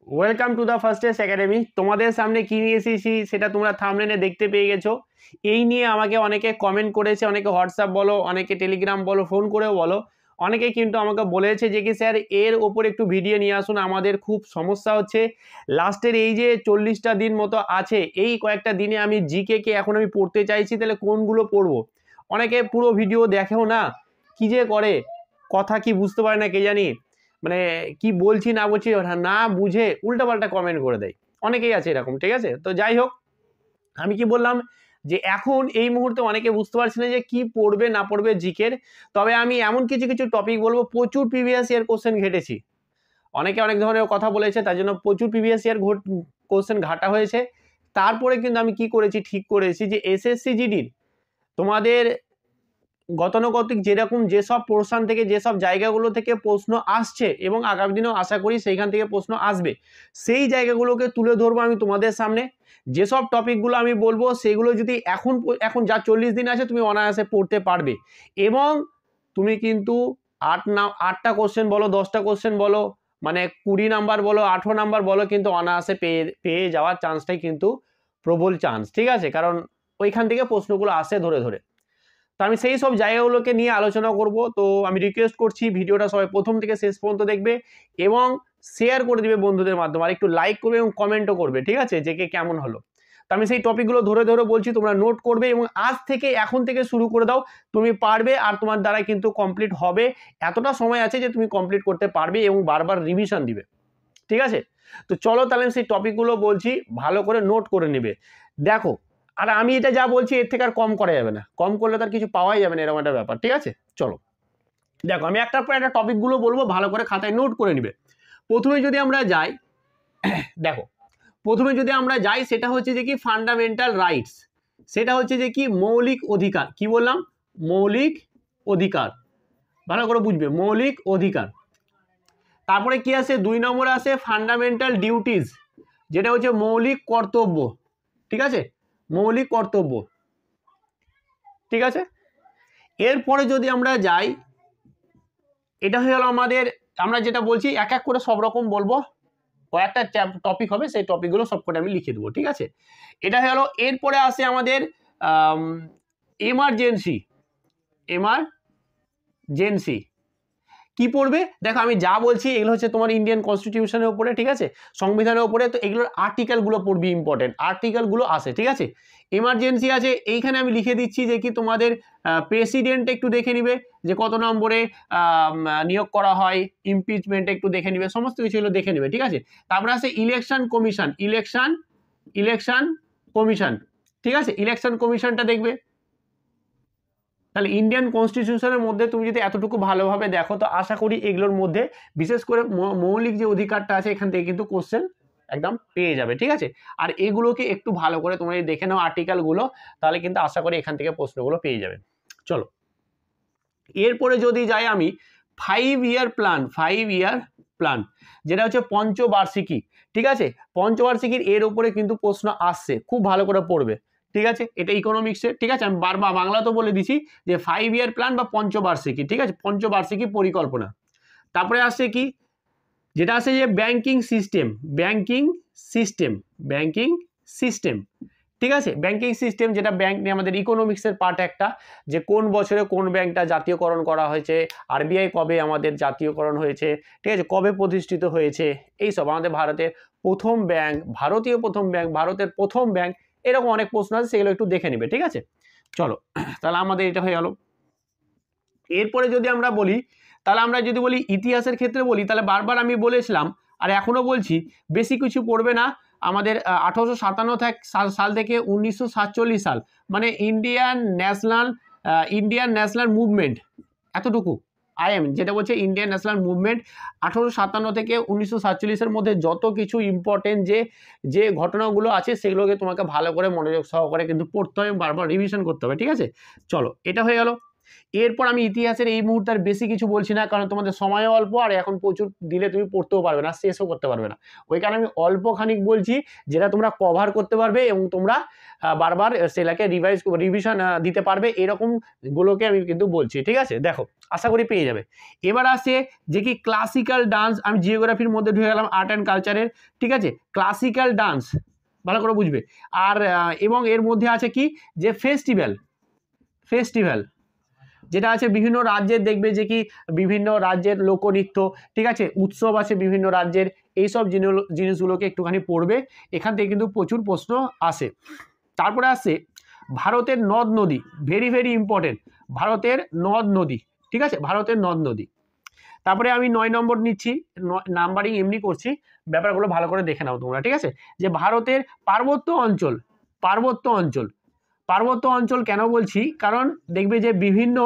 Welcome to the first S academy. তোমাদের সামনে কি নিয়ে এসেছি সেটা তোমরা থাম্বনেলে দেখতে পেয়ে গেছো। এই নিয়ে আমাকে অনেকে কমেন্ট করেছে, অনেকে হোয়াটসঅ্যাপ বলো, অনেকে টেলিগ্রাম বলো, ফোন করেও বলো, অনেকে কিন্তু আমাকে বলেছে যে কি স্যার এর ওপর একটু ভিডিও নিয়ে আসুন, আমাদের খুব সমস্যা হচ্ছে। লাস্টের এই যে 40টা দিন মতো আছে, এই কয়েকটা দিনে আমি জিকে কে এখন আমি পড়তে চাইছি, তাহলে কোনগুলো পড়বো? অনেকে পুরো ভিডিও দেখেও না, কি যে করে, কথা কি বুঝতে পারে না কে জানি, মানে কি বলছি না বলছি না বুঝে উল্টাপাল্টা কমেন্ট করে দেয়, অনেকেই আছে এরকম। ঠিক আছে, তো যাই হোক, আমি কি বললাম যে এখন এই মুহূর্তে অনেকে বুঝতে পারছি না যে কি পড়বে না পড়বে জিকের। তবে আমি এমন কিছু কিছু টপিক বলবো, প্রচুর প্রিভিয়াস ইয়ার কোশ্চেন ঘেটেছি, অনেকে অনেক ধরনের কথা বলেছে, তার জন্য প্রচুর প্রিভিয়াস ইয়ার কোশ্চেন ঘাটা হয়েছে। তারপরে কিন্তু আমি কি করেছি, ঠিক করেছি যে এসএসসি জিডির তোমাদের গতানুগতিক যেরকম যেসব পোর্শন থেকে যেসব জায়গাগুলো থেকে প্রশ্ন আসছে এবং আগামী দিনেও আশা করি সেইখান থেকে প্রশ্ন আসবে, সেই জায়গাগুলোকে তুলে ধরবো আমি তোমাদের সামনে। যেসব টপিকগুলো আমি বলবো সেগুলো যদি এখন যা 40 দিন আছে তুমি অনায়াসে পড়তে পারবে, এবং তুমি কিন্তু 8টা কোশ্চেন বলো, 10টা কোশ্চেন বলো, মানে 20 নাম্বার বলো, 18 নাম্বার বলো, কিন্তু অনায়াসে পেয়ে যাওয়ার চান্সটাই কিন্তু প্রবল চান্স। ঠিক আছে, কারণ ওইখান থেকে প্রশ্নগুলো আসে ধরে ধরে। তো আমি সেই সব জায়গাগুলোকে নিয়ে আলোচনা করব। তো আমি রিকোয়েস্ট করছি ভিডিওটা সবাই প্রথম থেকে শেষ পর্যন্ত দেখবে এবং শেয়ার করে দিবে বন্ধুদের মাধ্যমে, আর একটু লাইক করবে এবং কমেন্টও করবে, ঠিক আছে, যে কে কেমন হলো। তো আমি সেই টপিকগুলো ধরে ধরে বলছি, তোমরা নোট করবে এবং আজ থেকে এখন থেকে শুরু করে দাও, তুমি পারবে আর তোমার দ্বারা কিন্তু কমপ্লিট হবে। এতটা সময় আছে যে তুমি কমপ্লিট করতে পারবে এবং বারবার রিভিশন দিবে। ঠিক আছে, তো চলো তাহলে সেই টপিকগুলো বলছি, ভালো করে নোট করে নেবে। দেখো, আর আমি এটা যা বলছি এর থেকে আর কম করা যাবে না, কম করলে তার কিছু পাওয়াই যাবে না, এরকম একটা ব্যাপার। ঠিক আছে, চলো দেখো, আমি একটার পর একটা টপিকগুলো বলবো, ভালো করে খাতায় নোট করে নিবে। প্রথমে যদি আমরা যাই, দেখো প্রথমে যদি আমরা যাই, সেটা হচ্ছে যে কি ফান্ডামেন্টাল রাইটস, সেটা হচ্ছে যে কি মৌলিক অধিকার। কি বললাম? মৌলিক অধিকার, ভালো করে বুঝবে, মৌলিক অধিকার। তারপরে কি আছে? 2 নম্বরে আছে ফান্ডামেন্টাল ডিউটিস, যেটা হচ্ছে মৌলিক কর্তব্য। ঠিক আছে, মৌলিক কর্তব্য। ঠিক আছে, এরপরে যদি আমরা যাই, এটা হয়ে গেল আমাদের, আমরা যেটা বলছি এক এক করে সব রকম বলবো, কয়েকটা টপিক হবে, সেই টপিকগুলো সবকটা আমি লিখে দেবো। ঠিক আছে, এটা হয়ে গেল। এরপরে আসে আমাদের এমার্জেন্সি। এমার্জেন্সি কি পড়বে? দেখো আমি যা বলছি এগুলো হচ্ছে তোমার ইন্ডিয়ান কনস্টিটিউশনের উপরে, ঠিক আছে, সংবিধানের উপরে। তো এগুলোর আর্টিকেলগুলো পড়বি, ইম্পর্টেন্ট আর্টিকেলগুলো আসে। ঠিক আছে, এমার্জেন্সি আছে, এইখানে আমি লিখে দিচ্ছি যে কি তোমাদের প্রেসিডেন্ট একটু দেখে নিবে যে কত নম্বরে নিয়োগ করা হয়, ইমপিচমেন্ট একটু দেখে নিবে, সমস্ত কিছু এগুলো দেখে নিবে। ঠিক আছে, তারপরে আছে ইলেকশন কমিশন, ইলেকশন কমিশন। ঠিক আছে, ইলেকশন কমিশনটা দেখবে। তাহলে ইন্ডিয়ান কনস্টিটিউশনের মধ্যে তুমি যদি এতটুকু ভালোভাবে দেখো, তো আশা করি এগুলোর মধ্যে বিশেষ করে মৌলিক যে অধিকারটা আছে এখান থেকে কিন্তু কোশ্চেন একদম পেয়ে যাবে। ঠিক আছে, আর এগুলোকে একটু ভালো করে তোমরা দেখে নাও আর্টিকেলগুলো, তাহলে কিন্তু আশা করি এখান থেকে প্রশ্নগুলো পেয়ে যাবে। চলো এরপরে যদি যাই আমি, 5 ইয়ার প্ল্যান, যেটা হচ্ছে পঞ্চবার্ষিকী। ঠিক আছে, পঞ্চবার্ষিকীর এর উপরে কিন্তু প্রশ্ন আসছে, খুব ভালো করে পড়বে। ঠিক আছে, এটা ইকোনমিক্সের। ঠিক আছে, আমি বারবার বাংলা তো বলে দিছি যে 5 ইয়ার প্ল্যান বা পঞ্চবার্ষিকী। ঠিক আছে, পঞ্চবার্ষিকী পরিকল্পনা। তারপরে আসছে কি, যেটা আছে যে ব্যাংকিং সিস্টেম। ঠিক আছে, ব্যাংকিং সিস্টেম, যেটা ব্যাংক নিয়ে আমাদের ইকোনমিক্সের পার্ট একটা, যে কোন বছরে কোন ব্যাংকটা জাতীয়করণ করা হয়েছে, আরবিআই কবে আমাদের জাতীয়করণ হয়েছে, ঠিক আছে, কবে প্রতিষ্ঠিত হয়েছে, এইসব আমাদের ভারতের প্রথম ব্যাংক, ভারতের প্রথম ব্যাংক, এরকম অনেক প্রশ্ন আছে, সেগুলো একটু দেখে নিবে। ঠিক আছে, চলো তাহলে আমাদের এটা হয়ে গেল। এরপরে যদি আমরা বলি, তাহলে আমরা যদি বলি ইতিহাসের ক্ষেত্রে বলি, তাহলে বারবার আমি বলেছিলাম আর এখনো বলছি, বেশি কিছু পড়বে না আমাদের। 1857 সাল থেকে 1947 সাল, মানে ইন্ডিয়ান ন্যাশনাল মুভমেন্ট, এতটুকু যেটা বলছে ইন্ডিয়ান ন্যাশনাল মুভমেন্ট, 1857 থেকে 1947-এর মধ্যে যত কিছু ইম্পর্টেন্ট যে ঘটনাগুলো আছে সেগুলোকে তোমাকে ভালো করে মনোযোগ সহকারে কিন্তু পড়তে হবে, বারবার রিভিশন করতে হবে। ঠিক আছে, চলো এটা হয়ে গেল। এরপর আমি ইতিহাসের এই মুহূর্তে আর বেশি কিছু বলছি না, কারণ তোমাদের সময়ও অল্প, আর এখন প্রচুর দিলে তুমি পড়তেও পারবে না, শেষও করতে পারবে না। ওই কারণে আমি অল্প খানিক বলছি, যেটা তোমরা কভার করতে পারবে এবং তোমরা বারবার সেটাকে রিভিশন দিতে পারবে, এরকম গুলোকে আমি কিন্তু বলছি। ঠিক আছে, দেখো আশা করি পেয়ে যাবে। এবার আসে যে কি ক্লাসিক্যাল ডান্স, আমি জিওগ্রাফির মধ্যে ঢুকে গেলাম, আর্ট অ্যান্ড কালচারের। ঠিক আছে, ক্লাসিক্যাল ডান্স ভালো করে বুঝবে। আর এবং এর মধ্যে আছে কি যে ফেস্টিভ্যাল যেটা আছে বিভিন্ন রাজ্যের, দেখবে যে কি বিভিন্ন রাজ্যের লোকনৃত্য, ঠিক আছে, উৎসব আছে বিভিন্ন রাজ্যের, এইসব জিনিসগুলোকে একটুখানি পড়বে, এখান থেকে কিন্তু প্রচুর প্রশ্ন আসে। তারপরে আসছে ভারতের নদ নদী, ভেরি ভেরি ইম্পর্টেন্ট, ভারতের নদ নদী। ঠিক আছে, ভারতের নদ নদী। তারপরে আমি 9 নম্বর নিচ্ছি, নাম্বারিং এমনি করছি, ব্যাপারগুলো ভালো করে দেখে নাও তোমরা। ঠিক আছে, যে ভারতের পার্বত্য অঞ্চল কেন বলছি, কারণ দেখবে যে বিভিন্ন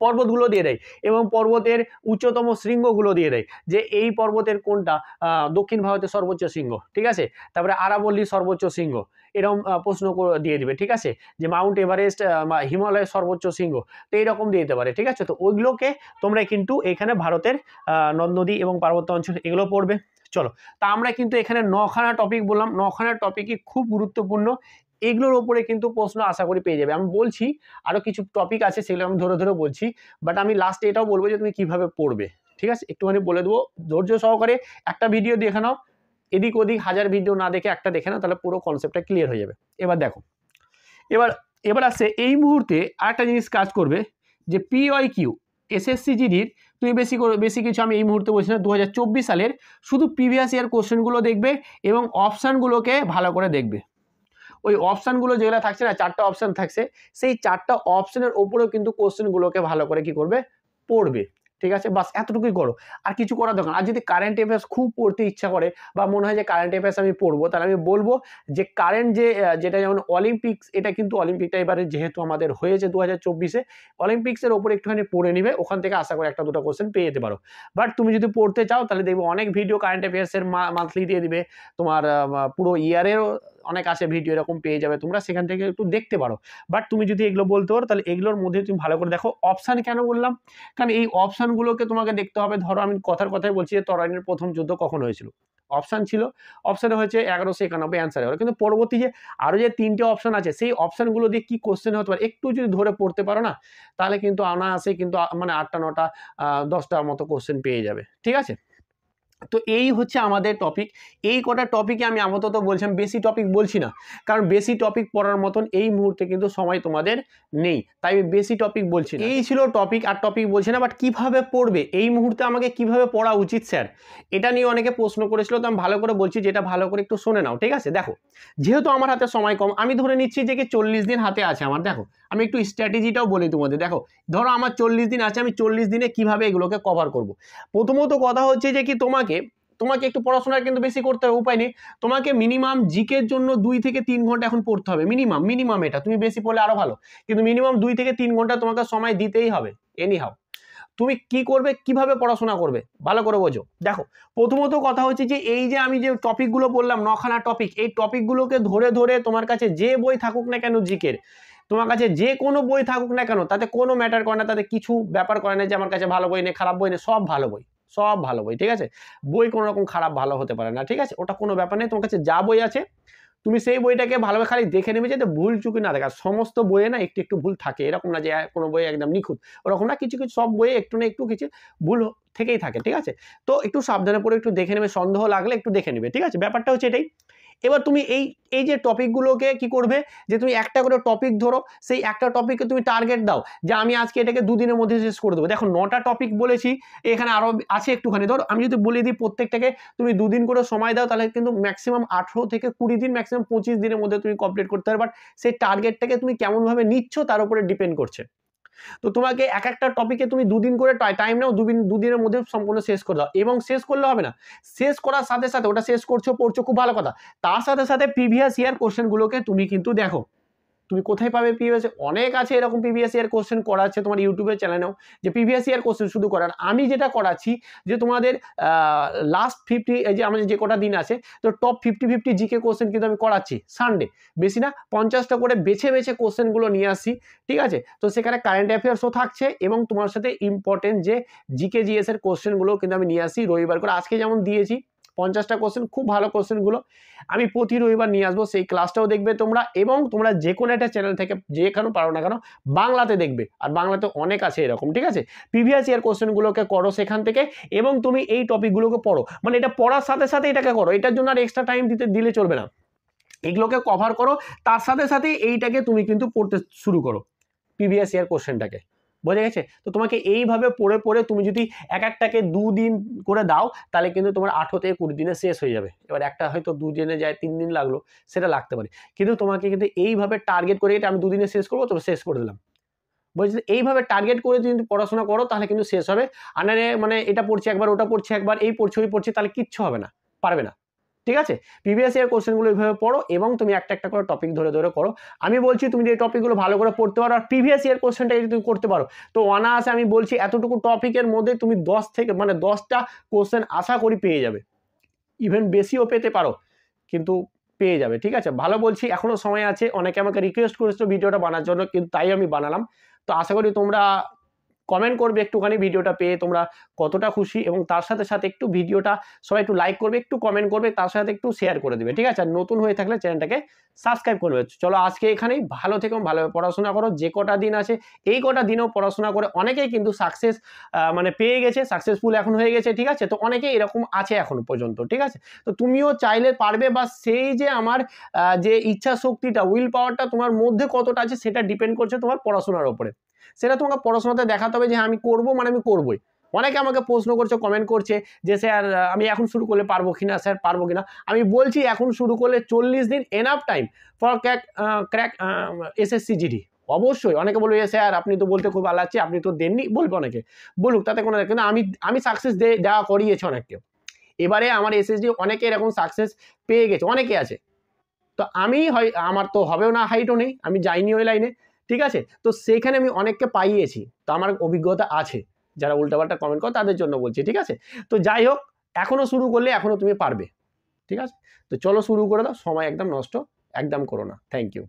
পর্বতগুলো দিয়ে দেয় এবং পর্বতের উচ্চতম শৃঙ্গগুলো দিয়ে দেয়, যে এই পর্বতের কোনটা দক্ষিণ ভারতের সর্বোচ্চ শৃঙ্গ। ঠিক আছে, তারপরে আরাবল্লী সর্বোচ্চ শৃঙ্গ, এরকম প্রশ্ন দিয়ে দিবে। ঠিক আছে, যে মাউন্ট এভারেস্ট হিমালয়ের সর্বোচ্চ শৃঙ্গ, তো এইরকম দিয়ে দিতে পারে। ঠিক আছে, তো ওইগুলোকে তোমরা কিন্তু এখানে ভারতের নদ নদী এবং পার্বত্য অঞ্চল এগুলো পড়বে। চলো, তা আমরা কিন্তু এখানে 9খানা টপিক বললাম, 9খানা টপিকই খুব গুরুত্বপূর্ণ, এগুলোর ওপরে কিন্তু প্রশ্ন আশা করি পেয়ে যাবে। আমি বলছি আরও কিছু টপিক আছে, সেগুলো আমি ধরে ধরে বলছি, বাট আমি লাস্টে এটাও বলবো যে তুমি কিভাবে পড়বে। ঠিক আছে, একটুখানি বলে দেবো, ধৈর্য সহকারে একটা ভিডিও দেখে নাও, এদিক ওদিক হাজার ভিডিও না দেখে একটা দেখে নাও, তাহলে পুরো কনসেপ্টটা ক্লিয়ার হয়ে যাবে। এবার দেখো, এবার আসছে এই মুহূর্তে আরেকটা জিনিস কাজ করবে, যে PYQ SSC জিডির তুমি বেশি কিছু আমি এই মুহূর্তে বলছি না, 2024 সালের শুধু প্রিভিয়াস ইয়ার কোশ্চেনগুলো দেখবে এবং অপশানগুলোকে ভালো করে দেখবে। ওই অপশানগুলো যেগুলো থাকছে না, 4টা অপশান থাকছে, সেই 4টা অপশানের ওপরেও কিন্তু কোশ্চেনগুলোকে ভালো করে কি করবে, পড়বে। ঠিক আছে, বাস এতটুকুই করো, আর কিছু করার দরকার। আর যদি কারেন্ট অ্যাফেয়ার্স খুব পড়তে ইচ্ছা করে বা মনে হয় যে কারেন্ট অ্যাফেয়ার্স আমি পড়বো, তাহলে আমি বলবো যে কারেন্ট যেটা যেমন অলিম্পিক্স, এটা কিন্তু অলিম্পিকটা এবারে যেহেতু আমাদের হয়েছে 2024-এ, অলিম্পিক্সের ওপরে একটুখানি পড়ে নিবে, ওখান থেকে আশা করে একটা দুটো কোশ্চেন পেয়ে যেতে পারো। বাট তুমি যদি পড়তে চাও তাহলে দেখবে অনেক ভিডিও কারেন্ট অ্যাফেয়ার্সের মান্থলি দিয়ে দিবে, তোমার পুরো ইয়ারেরও অনেক আছে ভিডিও, এরকম পেয়ে যাবে, তোমরা সেখান থেকে একটু দেখতে পারো। বাট তুমি যদি এগুলো বলতে পারো, তাহলে এগুলোর মধ্যে তুমি ভালো করে দেখো। অপশান কেন বললাম, কারণ এই অপশানগুলোকে তোমাকে দেখতে হবে। ধরো আমি কথাই বলছি যে তরাইনের প্রথম যুদ্ধ কখন হয়েছিল, অপশান ছিল, অপশানে হয়েছে 1191 অ্যান্সার হলো, কিন্তু পরবর্তী যে আরও যে 3টে অপশান আছে, সেই অপশানগুলো দিয়ে কি কোশ্চেন হতে পারে একটু যদি ধরে পড়তে পারো না, তাহলে কিন্তু অনায়াসে কিন্তু মানে 8টা 9টা 10টার মতো কোশ্চেন পেয়ে যাবে। ঠিক আছে, তো এই হচ্ছে আমাদের টপিক। এই কটা টপিকে আমি আপাতত বলছিলাম, বেশি টপিক বলছি না, কারণ বেশি টপিক পড়ার মতন এই মুহূর্তে কিন্তু সময় তোমাদের নেই, তাই বেশি টপিক বলছি না। এই ছিল টপিক, আর টপিক বলছি না। বাট কিভাবে পড়বে এই মুহূর্তে, আমাকে কিভাবে পড়া উচিত স্যার, এটা নিয়ে অনেকে প্রশ্ন করেছিল, তো আমি ভালো করে বলছি, যেটা ভালো করে একটু শুনে নাও। ঠিক আছে, দেখো যেহেতু আমার হাতে সময় কম, আমি ধরে নিচ্ছি যে কি 40 দিন হাতে আছে আমার। দেখো আমি একটু স্ট্র্যাটেজিটাও বলি তোমাদের। দেখো ধরো আমার 40 দিন আছে, আমি 40 দিনে কিভাবে এগুলোকে কভার করব। প্রথমত কথা হচ্ছে যে কি তোমাকে একটু পড়াশোনা কিন্তু বেশি করতে হবে, উপায় নেই। তোমাকে মিনিমাম জিকের জন্য 2 থেকে 3 ঘন্টা এখন পড়তে হবে, মিনিমাম। এটা তুমি বেশি পড়লে আরো ভালো, কিন্তু মিনিমাম 2 থেকে 3 ঘন্টা তোমাকে সময় দিতেই হবে এনিহাউ। তুমি কি করবে, কিভাবে পড়াশোনা করবে ভালো করে বোঝো। দেখো প্রথমত কথা হচ্ছে যে এই যে আমি যে টপিকগুলো বললাম, 9খানা টপিক, এই টপিকগুলোকে ধরে ধরে তোমার কাছে যে বই থাকুক না কেন জিকের, তোমার কাছে যে কোনো বই থাকুক না কেন, তাতে কোনো ম্যাটার করে না, তাতে কিছু ব্যাপার করে না যে আমার কাছে ভালো বই নেই, খারাপ বই নেই, সব ভালো বই। ঠিক আছে, বই কোনো রকম খারাপ ভালো হতে পারে না। ঠিক আছে, ওটা কোনো ব্যাপার নেই, তোমার কাছে যা বই আছে তুমি সেই বইটাকে ভালোভাবে খালি দেখে নেবে, যাতে ভুল চুকি না দেখা। সমস্ত বইয়ে না একটু একটু ভুল থাকে, এরকম না যে কোনো বই একদম নিখুঁত, ওরকম না, কিছু সব বইয়ে একটু না একটু কিছু ভুল থেকেই থাকে। ঠিক আছে, তো একটু সাবধানে পড়ে একটু দেখে নেবে, সন্দেহ লাগলে একটু দেখে নেবে। ঠিক আছে, ব্যাপারটা হচ্ছে এটাই। এবার তুমি এই যে টপিকগুলোকে কি করবে, যে তুমি একটা করে টপিক ধরো, সেই একটা টপিককে তুমি টার্গেট দাও যে আমি আজকে এটাকে 2 দিনের মধ্যে শেষ করে দেবো। দেখো 9টা টপিক বলেছি, এখানে আরও আছে একটুখানি। ধরো আমি যদি বলে দিই প্রত্যেকটাকে তুমি 2 দিন করে সময় দাও, তাহলে কিন্তু ম্যাক্সিমাম 18 থেকে 20 দিন, ম্যাক্সিমাম 25 দিনের মধ্যে তুমি কমপ্লিট করতে পারবে। বাট সেই টার্গেটটাকে তুমি কেমনভাবে নিচ্ছ তার উপরে ডিপেন্ড করছে। তো তোমাকে একটা টপিকে তুমি 2 দিন করে টাইম নাও, 2 দিনের মধ্যে সম্পূর্ণ শেষ করে দাও। এবং শেষ করলে হবে না, শেষ করার সাথে সাথে ওটা শেষ করছো, পড়ছো, খুব ভালো কথা, তার সাথে সাথে প্রিভিয়াস ইয়ার কোশ্চেনগুলোকে তুমি কিন্তু দেখো, তুমি কোথায় পাবে প্রিভিয়াস? অনেক আছে এরকম প্রিভিয়াস ইয়ার কোশ্চেন করাচ্ছে তোমার ইউটিউবের চ্যানেলেও, যে প্রিভিয়াস ইয়ার কোশ্চেন শুধু করার। আমি যেটা করাচ্ছি যে তোমাদের লাস্ট 50, এই যে আমাদের যে কটা দিন আছে, তো টপ 50 জিকে কোশ্চেন কিন্তু আমি করাচ্ছি সানডে, বেশি না 50টা করে বেছে বেছে কোশ্চেনগুলো নিয়ে আসছি, ঠিক আছে? তো সেখানে কারেন্ট অ্যাফেয়ার্সও থাকছে এবং তোমার সাথে ইম্পর্টেন্ট যে জিকে জিএস এর কোশ্চেনগুলো কিন্তু আমি নিয়ে আসছি রবিবার করে। আজকে যেমন দিয়েছি 50টা কোশ্চেন, খুব ভালো কোশ্চেনগুলো আমি প্রতি রবিবার নিয়ে আসবো, সেই ক্লাসটাও দেখবে তোমরা। এবং তোমরা যে কোনো একটা চ্যানেল থেকে যেখানে পারো না কেন বাংলাতে দেখবে, আর বাংলাতে অনেক আছে এরকম, ঠিক আছে? প্রিভিয়াস ইয়ার কোশ্চেনগুলোকে করো সেখান থেকে, এবং তুমি এই টপিকগুলোকে পড়ো, মানে এটা পড়ার সাথে সাথে এটাকে করো, এটার জন্য আর এক্সট্রা টাইম দিলে চলবে না, এগুলোকে কভার করো, তার সাথে সাথে এইটাকে তুমি কিন্তু পড়তে শুরু করো, প্রিভিয়াস ইয়ার কোশ্চেনটাকে। বোঝা গেছে? তো তোমাকে এইভাবে পড়ে পড়ে তুমি যদি একটাকে 2 দিন করে দাও, তাহলে কিন্তু তোমার 18 থেকে 20 দিনে শেষ হয়ে যাবে। এবার একটা হয়তো 2 দিনে যায় 3 দিন লাগলো, সেটা লাগতে পারে, কিন্তু তোমাকে কিন্তু এইভাবে টার্গেট করে, এটা আমি 2 দিনে শেষ করবো, তো শেষ করে দিলাম। বলছি এইভাবে টার্গেট করে যদি পড়াশোনা করো তাহলে কিন্তু শেষ হবে। আর নাহলে মানে এটা পড়ছি একবার, ওটা পড়ছি একবার, এই পড়ছি ওই পড়ছি, তাহলে কিচ্ছু হবে না, পারবে না, ঠিক আছে? প্রিভিয়াস ইয়ার কোশ্চেনগুলো এইভাবে পড়ো এবং তুমি একটা একটা করে টপিক ধরে ধরে করো। আমি বলছি তুমি যে টপিকগুলো ভালো করে পড়তে পারো, আর প্রিভিয়াস ইয়ার কোশ্চেনটা যদি তুমি করতে পারো, তো অনায়াসে আমি বলছি এতটুকু টপিকের মধ্যে তুমি 10 থেকে মানে 10টা কোশ্চেন আশা করি পেয়ে যাবে, ইভেন বেশিও পেতে পারো, কিন্তু পেয়ে যাবে, ঠিক আছে? ভালো বলছি, এখনো সময় আছে। অনেকে আমাকে রিকোয়েস্ট করেছিল ভিডিওটা বানার জন্য, কিন্তু তাই আমি বানালাম। তো আশা করি তোমরা কমেন্ট করবে একটুখানি ভিডিওটা পেয়ে তোমরা কতটা খুশি, এবং তার সাথে সাথে একটু ভিডিওটা সবাই একটু লাইক করবে, একটু কমেন্ট করবে, তার সাথে একটু শেয়ার করে দেবে, ঠিক আছে? আর নতুন হয়ে থাকলে চ্যানেলটাকে সাবস্ক্রাইব করবে। চলো আজকে এখানেই, ভালো থেকো, ভালোভাবে পড়াশোনা করো, যে কটা দিন আছে এই কটা দিনেও পড়াশোনা করে অনেকেই কিন্তু সাকসেস মানে পেয়ে গেছে, সাকসেসফুল এখন হয়ে গেছে, ঠিক আছে? তো অনেকেই এরকম আছে এখনো পর্যন্ত, ঠিক আছে? তো তুমিও চাইলে পারবে, বা সেই যে আমার যে ইচ্ছা শক্তিটা, উইল পাওয়ারটা তোমার মধ্যে কতটা আছে সেটা ডিপেন্ড করছে তোমার পড়াশোনার উপরে। সেটা তোমাকে পড়াশোনাতে দেখাতে হবে যে হ্যাঁ আমি করবো, মানে আমি করবোই। অনেকে আমাকে প্রশ্ন করছে, কমেন্ট করছে যে স্যার আমি এখন শুরু করলে পারবো কিনা, স্যার পারবো কিনা। আমি বলছি এখন শুরু করলে 40 দিন enough time for crack SSC GD. অবশ্যই অনেকে বলবে স্যার আপনি তো বলতে খুব ভালো লাগছে, আপনি তো দেননি, বলবে অনেকে, বলুক, তাতে কোনো, কিন্তু আমি সাকসেস দেওয়া করিয়েছি অনেককে। এবারে আমার এসএসডি অনেকে এরকম সাকসেস পেয়ে গেছে, অনেকে আছে। তো আমি হয়, আমার তো হবেও না, হাইটও নেই, আমি যাইনি ওই লাইনে, ঠিক আছে? তো সেখানে আমি অনেককে পাইয়েছি, তো আমার অভিজ্ঞতা আছে। যারা উল্টাপাল্টা কমেন্ট করে তাদের জন্য বলছি, ঠিক আছে? তো যাই হোক, এখনো শুরু করলে এখনো তুমি পারবে, ঠিক আছে? তো চলো শুরু করে দাও, সময় একদম নষ্ট একদম করো না। Thank you.